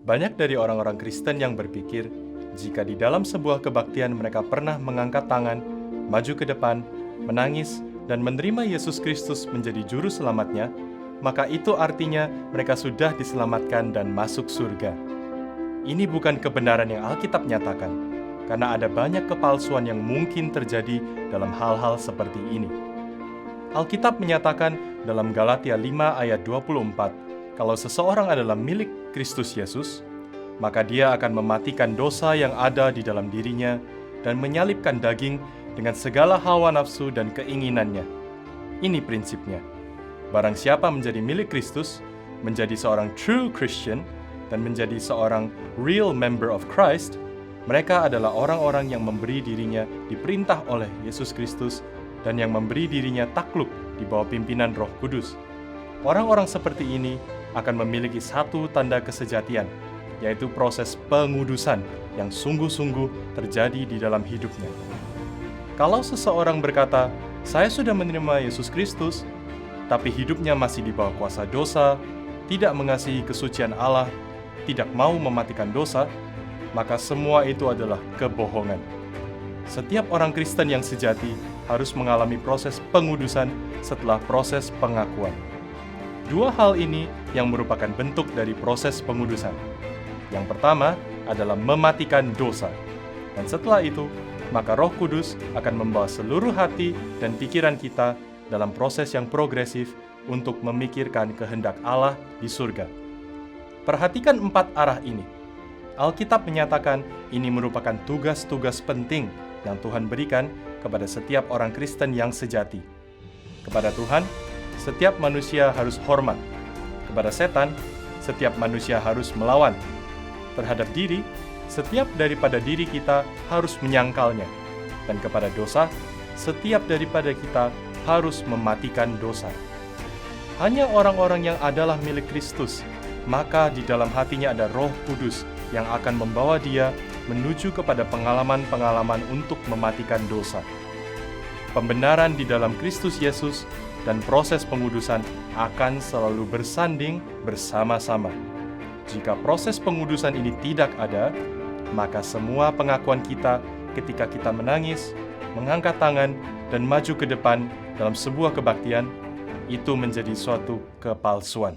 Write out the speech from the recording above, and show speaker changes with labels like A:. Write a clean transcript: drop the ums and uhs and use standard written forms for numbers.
A: Banyak dari orang-orang Kristen yang berpikir, jika di dalam sebuah kebaktian mereka pernah mengangkat tangan, maju ke depan, menangis, dan menerima Yesus Kristus menjadi juru selamatnya, maka itu artinya mereka sudah diselamatkan dan masuk surga. Ini bukan kebenaran yang Alkitab nyatakan, karena ada banyak kepalsuan yang mungkin terjadi dalam hal-hal seperti ini. Alkitab menyatakan dalam Galatia 5 ayat 24, kalau seseorang adalah milik Kristus Yesus, maka dia akan mematikan dosa yang ada di dalam dirinya dan menyalibkan daging dengan segala hawa nafsu dan keinginannya. Ini prinsipnya. Barang siapa menjadi milik Kristus, menjadi seorang true Christian, dan menjadi seorang real member of Christ, mereka adalah orang-orang yang memberi dirinya diperintah oleh Yesus Kristus dan yang memberi dirinya takluk di bawah pimpinan Roh Kudus. Orang-orang seperti ini akan memiliki satu tanda kesejatian, yaitu proses pengudusan yang sungguh-sungguh terjadi di dalam hidupnya. Kalau seseorang berkata, "Saya sudah menerima Yesus Kristus," tapi hidupnya masih di bawah kuasa dosa, tidak mengasihi kesucian Allah, tidak mau mematikan dosa, maka semua itu adalah kebohongan. Setiap orang Kristen yang sejati harus mengalami proses pengudusan setelah proses pengakuan. Dua hal ini yang merupakan bentuk dari proses pengudusan. Yang pertama adalah mematikan dosa, dan setelah itu, maka Roh Kudus akan membawa seluruh hati dan pikiran kita dalam proses yang progresif untuk memikirkan kehendak Allah di surga. Perhatikan 4 arah ini. Alkitab menyatakan ini merupakan tugas-tugas penting yang Tuhan berikan kepada setiap orang Kristen yang sejati. Kepada Tuhan, setiap manusia harus hormat. Kepada setan, setiap manusia harus melawan. Terhadap diri, setiap daripada diri kita harus menyangkalnya. Dan kepada dosa, setiap daripada kita harus mematikan dosa. Hanya orang-orang yang adalah milik Kristus, maka di dalam hatinya ada Roh Kudus yang akan membawa dia menuju kepada pengalaman-pengalaman untuk mematikan dosa. Pembenaran di dalam Kristus Yesus dan proses pengudusan akan selalu bersanding bersama-sama. Jika proses pengudusan ini tidak ada, maka semua pengakuan kita ketika kita menangis, mengangkat tangan, dan maju ke depan dalam sebuah kebaktian, itu menjadi suatu kepalsuan.